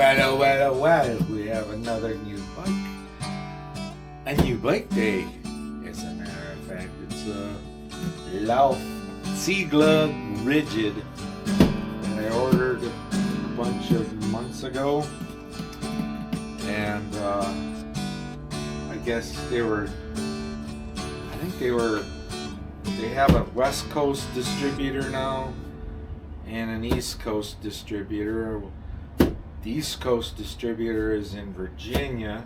Well, we have another new bike. A new bike day, as a matter of fact. It's a Lauf Seigla Rigid that I ordered a bunch of months ago. And I guess they have a West Coast distributor now and an East Coast distributor. The East Coast distributor is in Virginia,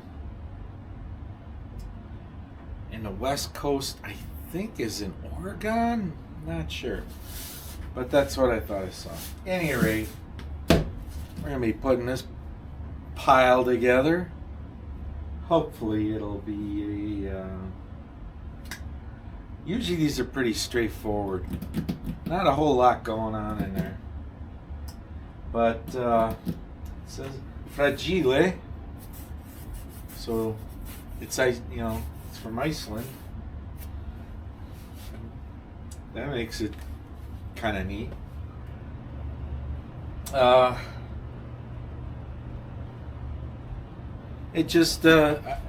and the West Coast, I think, is in Oregon. Not sure, but that's what I thought I saw. At any rate, we're gonna be putting this pile together. Hopefully, it'll be a. Usually, these are pretty straightforward. Not a whole lot going on in there, but. It says fragile, so it's it's from Iceland. That makes it kind of neat. It just this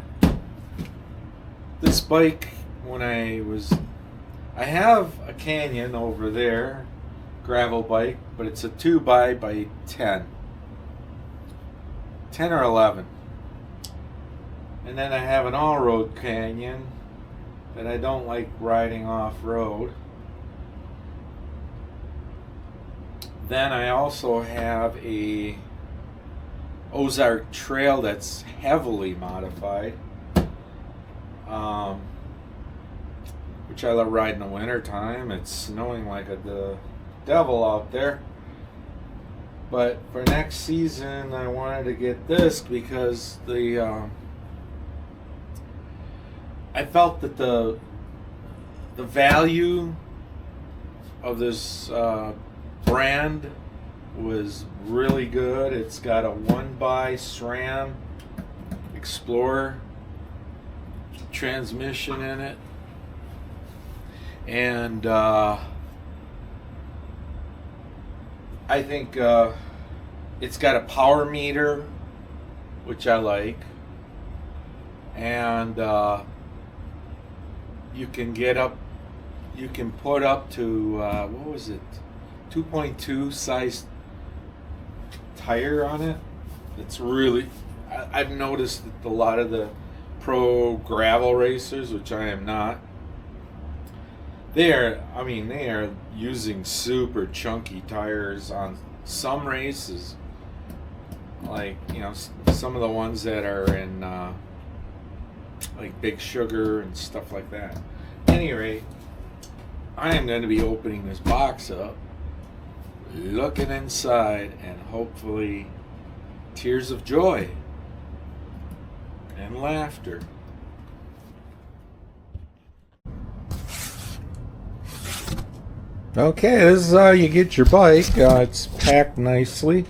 bike, I have a Canyon over there, gravel bike, but it's a 2x10 or 11, and then I have an all-road Canyon that I don't like riding off-road. Then I also have a Ozark Trail that's heavily modified, which I love riding in the winter time. It's snowing like the devil out there. But for next season, I wanted to get this because I felt that the value of this brand was really good. It's got a 1x SRAM Explorer transmission in it, and I think it's got a power meter, which I like, and you can put up to 2.2 size tire on it. It's really, I've noticed that a lot of the pro gravel racers, which I am not, they are using super chunky tires on some races, like some of the ones that are in like Big Sugar and stuff like that. At any rate, I am going to be opening this box up, looking inside, and hopefully tears of joy and laughter. Okay, this is how you get your bike. It's packed nicely.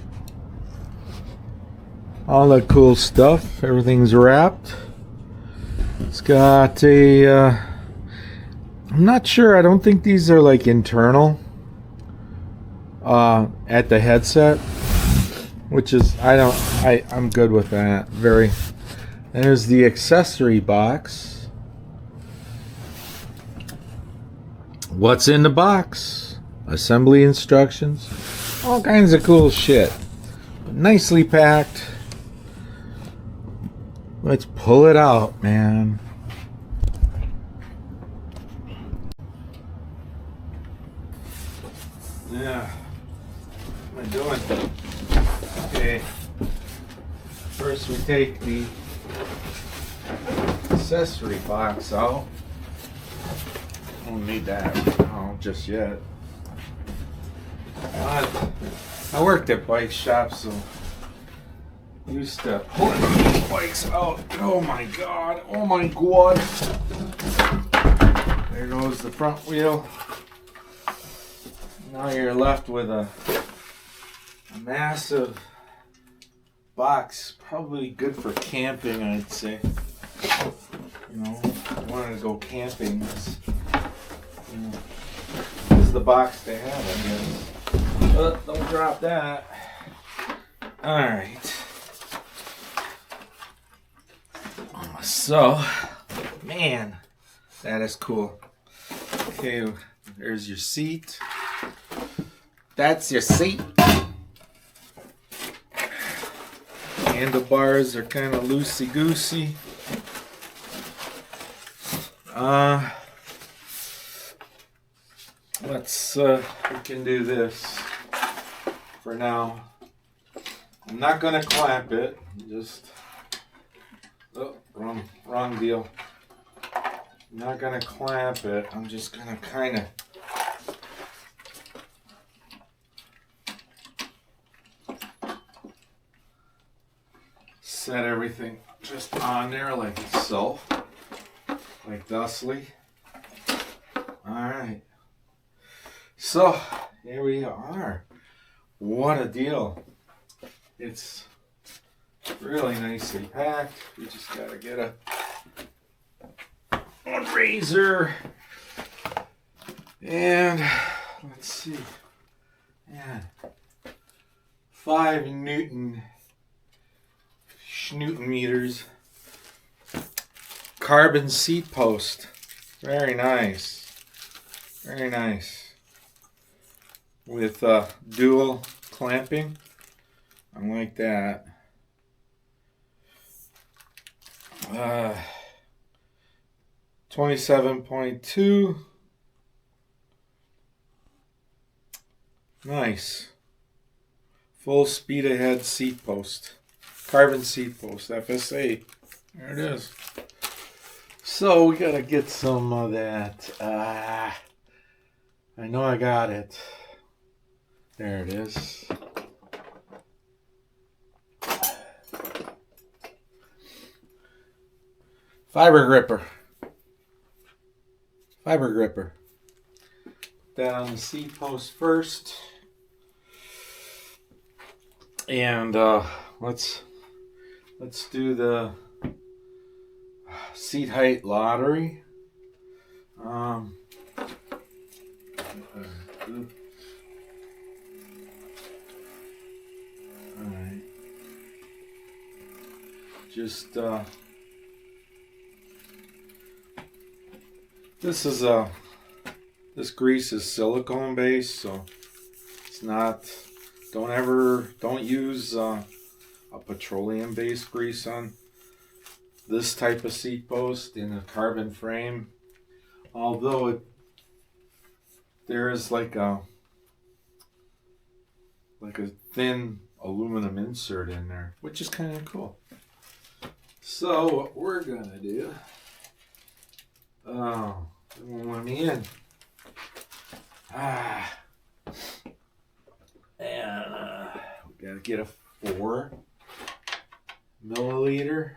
All that cool stuff. Everything's wrapped. It's got I'm not sure. I don't think these are like internal at the headset, which is I'm good with that. There's the accessory box. What's in the box? Assembly instructions, all kinds of cool shit. Nicely packed. Let's pull it out, man. Yeah. What am I doing? Okay. First we take the accessory box out. Don't need that just yet. I worked at bike shops, so used to pulling these bikes out. Oh my god! There goes the front wheel. Now you're left with a massive box, probably good for camping, I'd say. If you wanted to go camping, this is the box they have, I guess. But don't drop that. Alright. So, man, that is cool. Okay, there's your seat. That's your seat. Handlebars are kind of loosey-goosey. We can do this for now. I'm not gonna clamp it. Just, wrong deal. I'm not gonna clamp it. I'm just gonna kind of set everything just on there like so, like thusly. All right. So here we are. What a deal. It's really nicely packed. We just gotta get a razor. And let's see. Yeah. 5 Newton meters. Carbon seat post. Very nice. Very nice. With dual clamping. I like that. 27.2. Nice. Full speed ahead seat post. Carbon seat post. FSA. There it is. So we gotta get some of that. I know I got it. There it is. Fiber gripper. Fiber gripper. Put that on the seat post first. And let's do the seat height lottery. Alright. Just this grease is silicone based, so it's not. Don't use a petroleum based grease on this type of seat post in a carbon frame. Although there is like a thin aluminum insert in there, which is kind of cool. So what we're gonna do? Oh, it won't let me in. And we gotta get a 4 milliliter.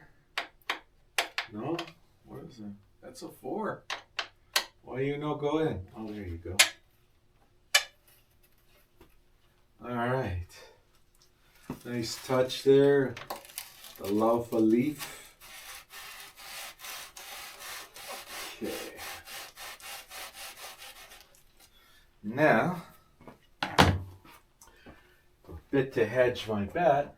No, what is it? That's a 4. Why you no go in? Oh, there you go. All right. Nice touch there. The Lauf leaf. Okay. Now, a bit to hedge my bet.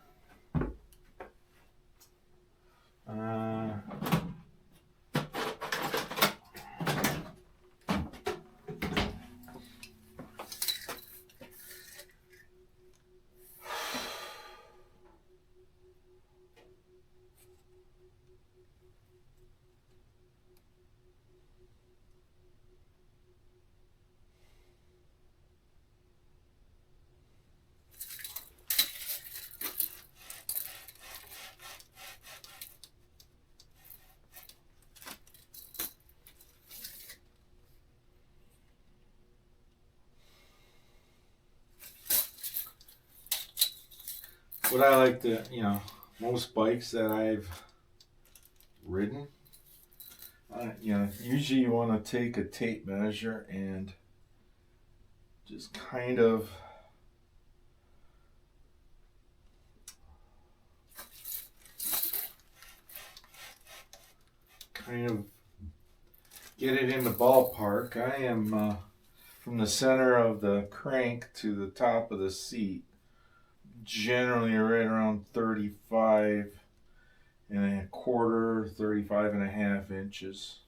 What I like to, most bikes that I've ridden, usually you want to take a tape measure and just kind of get it in the ballpark. I am from the center of the crank to the top of the seat, generally right around 35 1/4, 35.5 inches,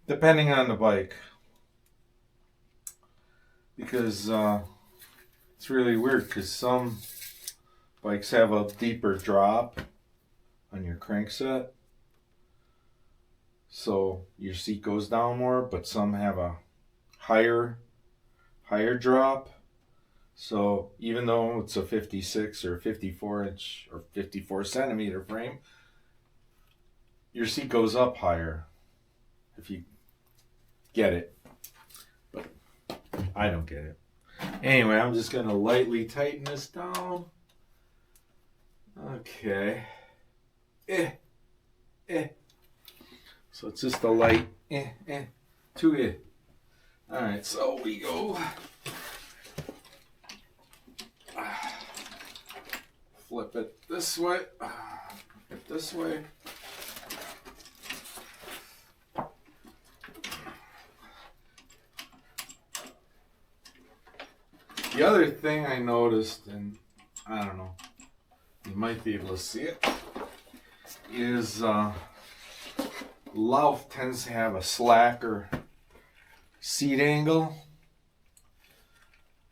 depending on the bike. Because it's really weird because some bikes have a deeper drop on your crankset, so your seat goes down more, but some have a higher drop. So even though it's a 56 or 54 inch or 54 centimeter frame, your seat goes up higher if you get it. But I don't get it. Anyway, I'm just going to lightly tighten this down. Okay. So it's just a light to it. Alright, so we go. Flip it this way. Flip it this way. The other thing I noticed, and I don't know, you might be able to see it, is Lauf tends to have a slacker seat angle.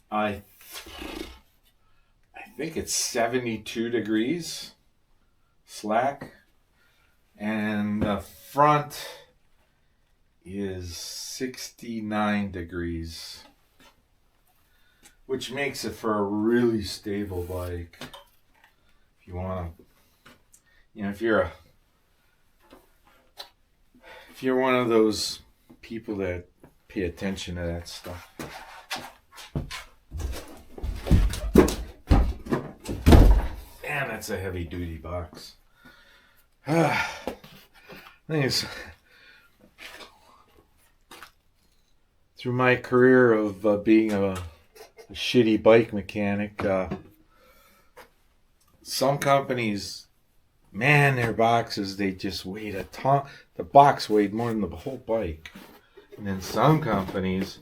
I think it's 72 degrees slack, and the front is 69 degrees, which makes it for a really stable bike. If you want to, if you're one of those people that pay attention to that stuff. Man, that's a heavy duty box. Thanks. Through my career of being a shitty bike mechanic, some companies, man, their boxes, they just weighed a ton. The box weighed more than the whole bike. And then some companies,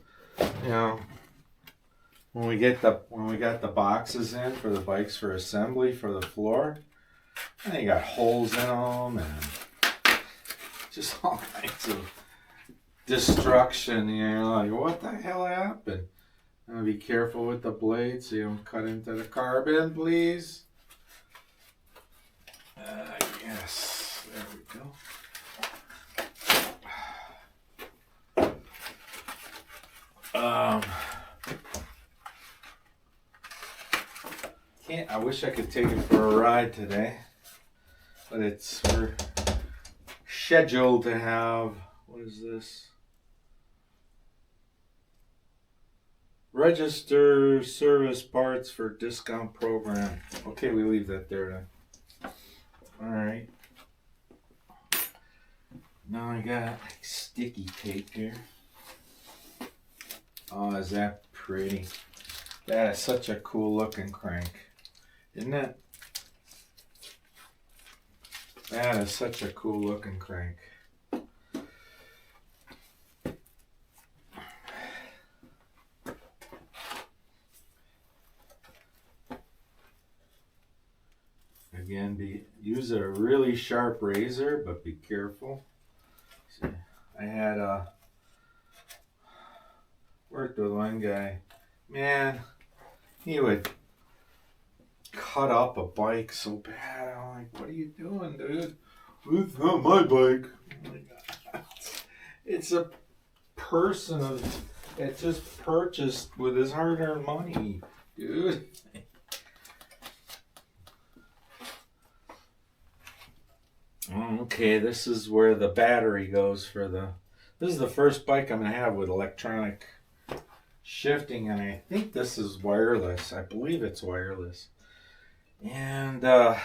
when we got the boxes in for the bikes for assembly for the floor, and they got holes in them and just all kinds of destruction. Like, what the hell happened? Be careful with the blade so you don't cut into the carbon, please. Yes, there we go. I wish I could take it for a ride today, but we're scheduled to have, what is this? Register service parts for discount program. Okay, we leave that there then. Alright. Now I got sticky tape here. Oh, is that pretty? That is such a cool looking crank, isn't it? That is such a cool looking crank. Again, use a really sharp razor, but be careful. See, I had worked with one guy. Man, he would cut up a bike so bad. I'm like, what are you doing, dude? It's not my bike. Oh my God. It's a person that just purchased with his hard-earned money, dude. Okay, this is where the battery goes for this is the first bike I'm going to have with electronic shifting, and I think this is wireless. I believe it's wireless. And I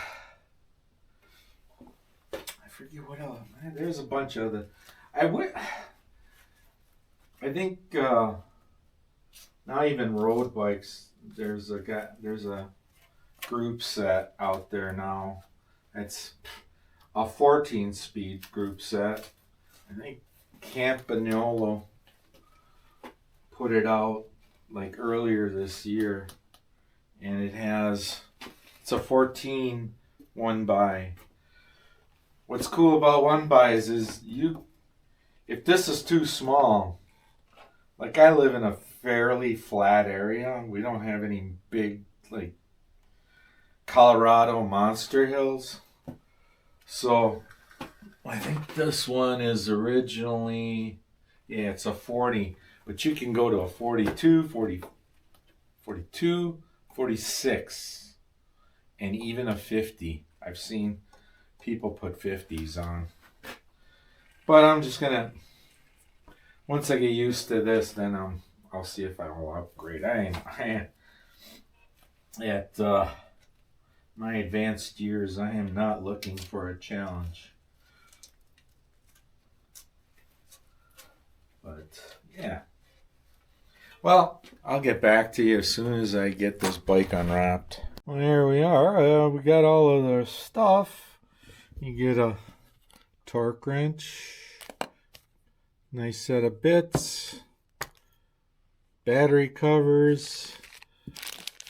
forget what else. Man, there's a bunch of other. I think not even road bikes. There's a group set out there now. It's a 14-speed group set. I think Campagnolo put it out like earlier this year, and it's a 14 1x What's cool about one buys is if this is too small, like I live in a fairly flat area. We don't have any big, like, Colorado monster hills. So I think this one is originally, yeah, it's a 40, but you can go to a 42, 40, 42, 46, and even a 50. I've seen people put 50s on. But I'm just gonna, once I get used to this, then I'll see if I will upgrade. I ain't at my advanced years, I am not looking for a challenge. But yeah. Well, I'll get back to you as soon as I get this bike unwrapped. Well, here we are. We got all of the stuff. You get a torque wrench, nice set of bits, battery covers,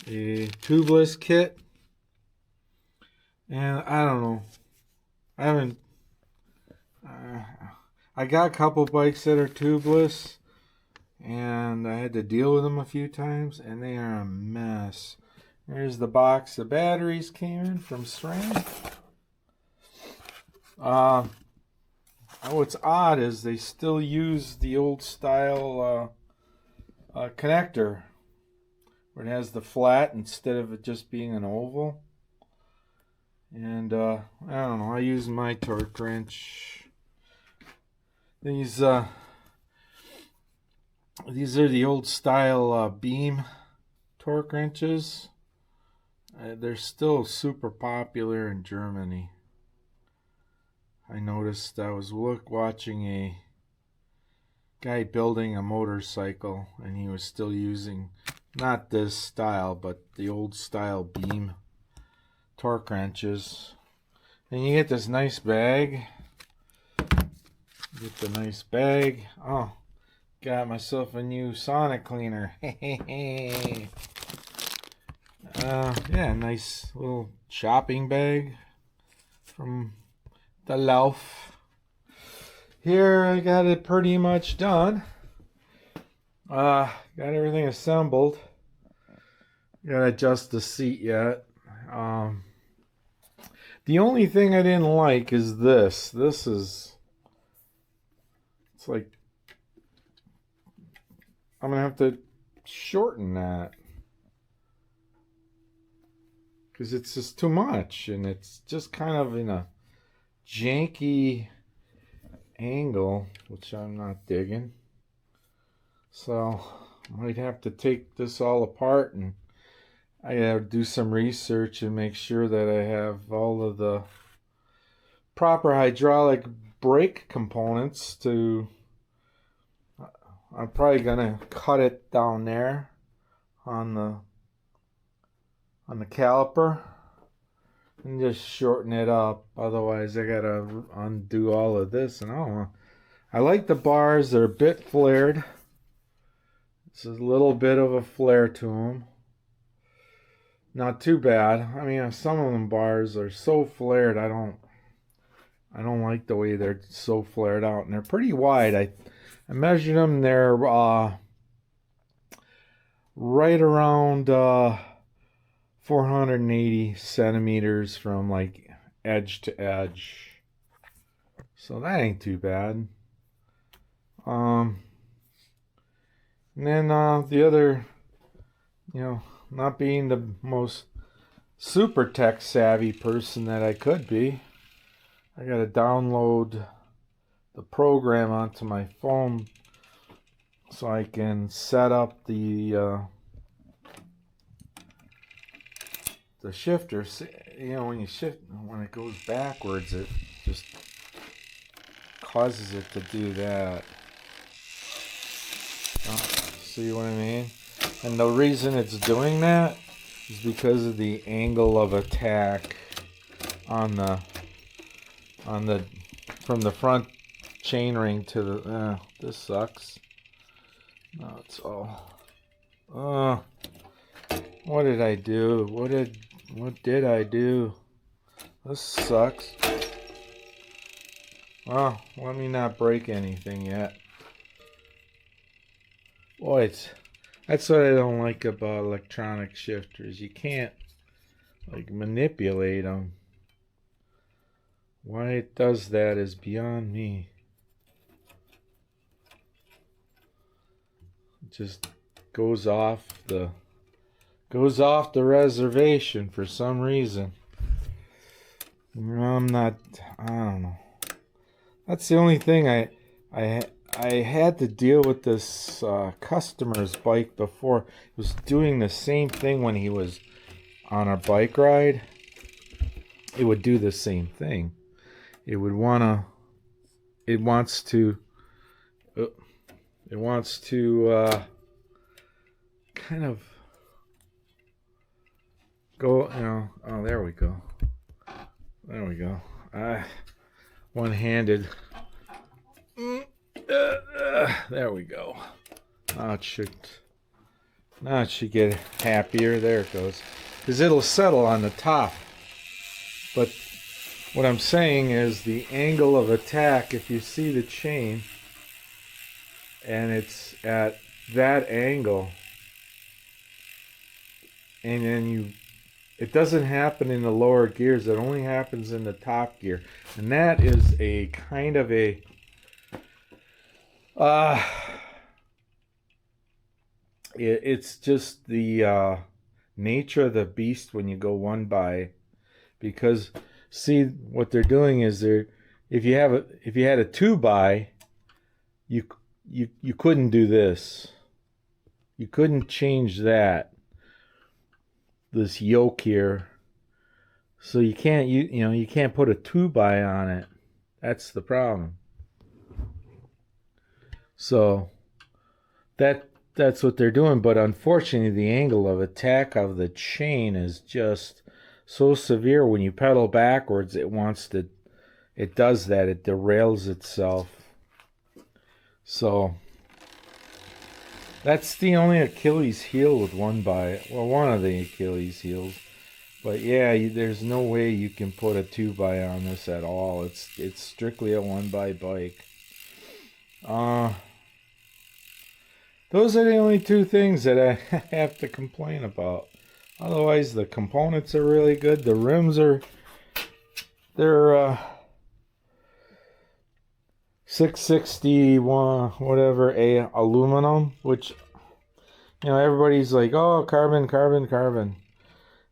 a tubeless kit, and I don't know. I haven't. I got a couple bikes that are tubeless, and I had to deal with them a few times, and they are a mess. There's the box the batteries came in from SRAM. What's odd is they still use the old style connector, where it has the flat instead of it just being an oval. And I don't know, I use my torque wrench. These are the old style beam torque wrenches. They're still super popular in Germany. I noticed I was watching a guy building a motorcycle, and he was still using not this style, but the old style beam torque wrenches. And you get this nice bag. Get the nice bag. Oh, got myself a new Sonic cleaner. Yeah, nice little shopping bag from the Lauf. Here I got it pretty much done. Got everything assembled. Gotta adjust the seat yet. The only thing I didn't like is this. It's like, I'm gonna have to shorten that, because it's just too much, and it's just kind of in a janky angle, which I'm not digging. So I might have to take this all apart, and I gotta do some research and make sure that I have all of the proper hydraulic brake components to. I'm probably gonna cut it down there on the caliper and just shorten it up. Otherwise I gotta undo all of this, and I don't know. I like the bars. They're a bit flared. It's a little bit of a flare to them. Not too bad. I mean, some of them bars are so flared, I don't like the way they're so flared out, and they're pretty wide. I measured them. They're right around 480 centimeters from like edge to edge. So that ain't too bad. And then the other, not being the most super tech savvy person that I could be, I gotta download the program onto my phone so I can set up the shifter. When you shift, when it goes backwards, it just causes it to do that. See what I mean? And the reason it's doing that is because of the angle of attack on the from the front chainring to the. This sucks. No, it's all. What did I do? What did I do? This sucks. Well, let me not break anything yet. Boy, that's what I don't like about electronic shifters. You can't like manipulate them. Why it does that is beyond me. It just goes off the reservation for some reason. I don't know. That's the only thing I had to deal with this customer's bike before. He was doing the same thing when he was on a bike ride. It would do the same thing. It wants to kind of go, oh, there we go. One-handed. There we go. Now it should get happier. There it goes. Because it'll settle on the top. But what I'm saying is the angle of attack, if you see the chain, and it's at that angle, and then it doesn't happen in the lower gears, it only happens in the top gear. And that is a kind of a it's just the nature of the beast when you go one by, because see what they're doing is if you had a two by, you couldn't do this. You couldn't change this yoke here. So you can't put a 2x on it. That's the problem. So that's what they're doing, but unfortunately the angle of attack of the chain is just so severe. When you pedal backwards, it does that. It derails itself. So that's the only Achilles heel with one of the Achilles heels. But yeah, there's no way you can put a 2x on this at all. It's strictly a 1x bike. Those are the only two things that I have to complain about. Otherwise, the components are really good. The rims they're 661 whatever aluminum, which everybody's like, oh, carbon.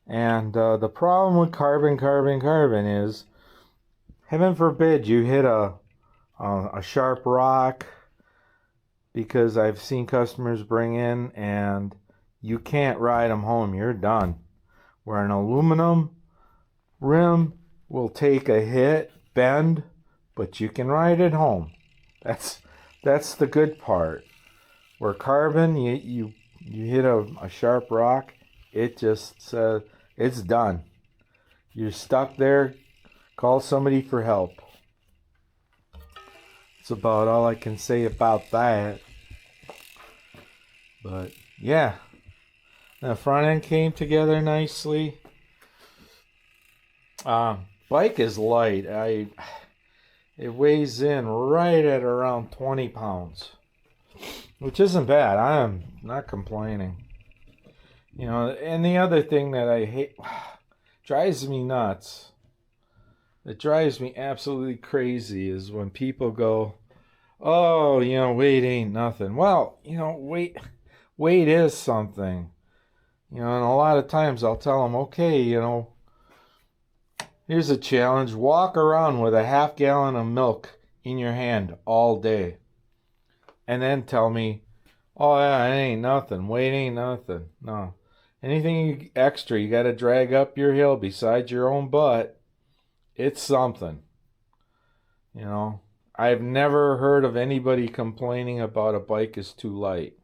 And the problem with carbon is, heaven forbid you hit a sharp rock, because I've seen customers bring in and you can't ride them home. You're done. Where an aluminum rim will take a hit, bend, but you can ride it home. That's the good part. Where carbon, you hit a sharp rock, it just says it's done. You're stuck there. Call somebody for help. That's about all I can say about that. But yeah, the front end came together nicely. Bike is light. It weighs in right at around 20 pounds, which isn't bad. I am not complaining. And the other thing that I hate, drives me nuts, it drives me absolutely crazy, is when people go, oh, weight ain't nothing. Well, weight is something. And a lot of times I'll tell them, okay, here's a challenge. Walk around with a half gallon of milk in your hand all day. And then tell me, oh yeah, it ain't nothing. Weight ain't nothing. No. Anything extra you got to drag up your hill besides your own butt, it's something. I've never heard of anybody complaining about a bike is too light,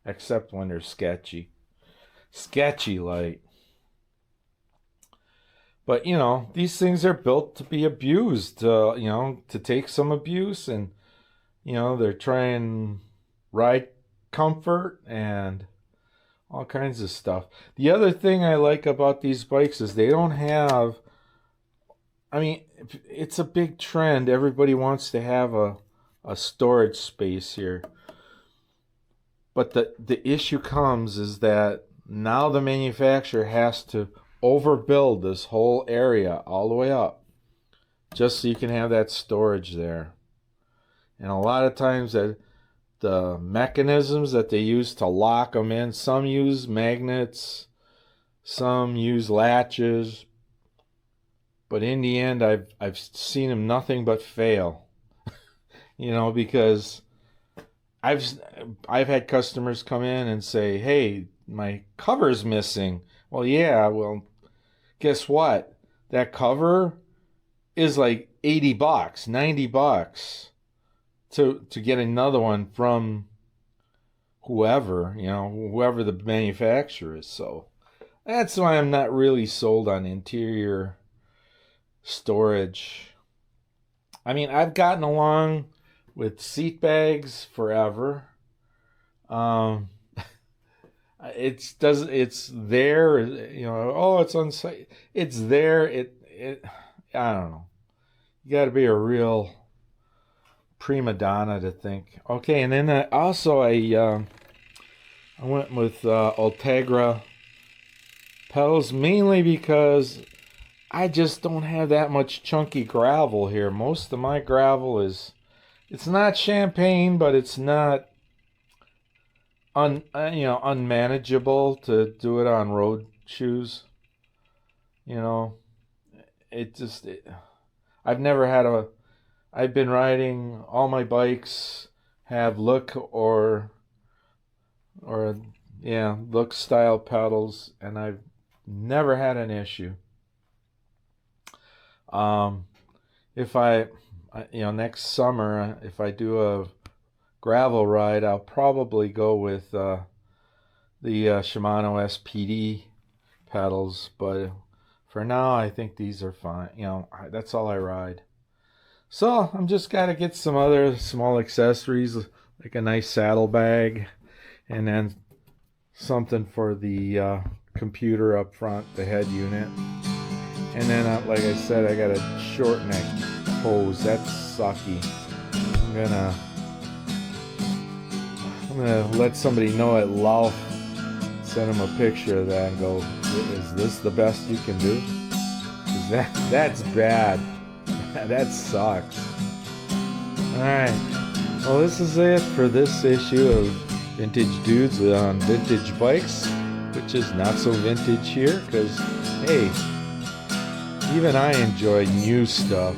except when they're sketchy light. But these things are built to be abused, to take some abuse, and they're trying ride comfort and all kinds of stuff. The other thing I like about these bikes is they don't have, I mean, it's a big trend. Everybody wants to have a storage space here. But the issue comes is that now the manufacturer has to overbuild this whole area all the way up just so you can have that storage there. And a lot of times the mechanisms that they use to lock them in, some use magnets, some use latches, but in the end I've seen them nothing but fail. Because I've had customers come in and say, "Hey, my cover's missing." Well, yeah, guess what? That cover is like $80, $90 to get another one from whoever the manufacturer is. So that's why I'm not really sold on interior storage. I mean, I've gotten along with seat bags forever. It's there, it's on site. It's there. I don't know. You got to be a real prima donna to think. Okay, and then I went with Ultegra pedals mainly because I just don't have that much chunky gravel here. Most of my gravel it's not champagne, but it's not unmanageable to do it on road shoes. I've been riding, all my bikes have look look style pedals, and I've never had an issue. If next summer, if I do a gravel ride, I'll probably go with the Shimano SPD pedals, but for now I think these are fine. That's all I ride. So I'm just gotta get some other small accessories, like a nice saddlebag, and then something for the computer up front, the head unit. And then, like I said, I got a short neck hose. That's sucky. I'm gonna let somebody know at Lauf, send them a picture of that and go, "Is this the best you can do?" 'Cause that's bad. That sucks. Alright. Well, this is it for this issue of Vintage Dudes on Vintage Bikes, which is not so vintage here, because, hey, even I enjoy new stuff.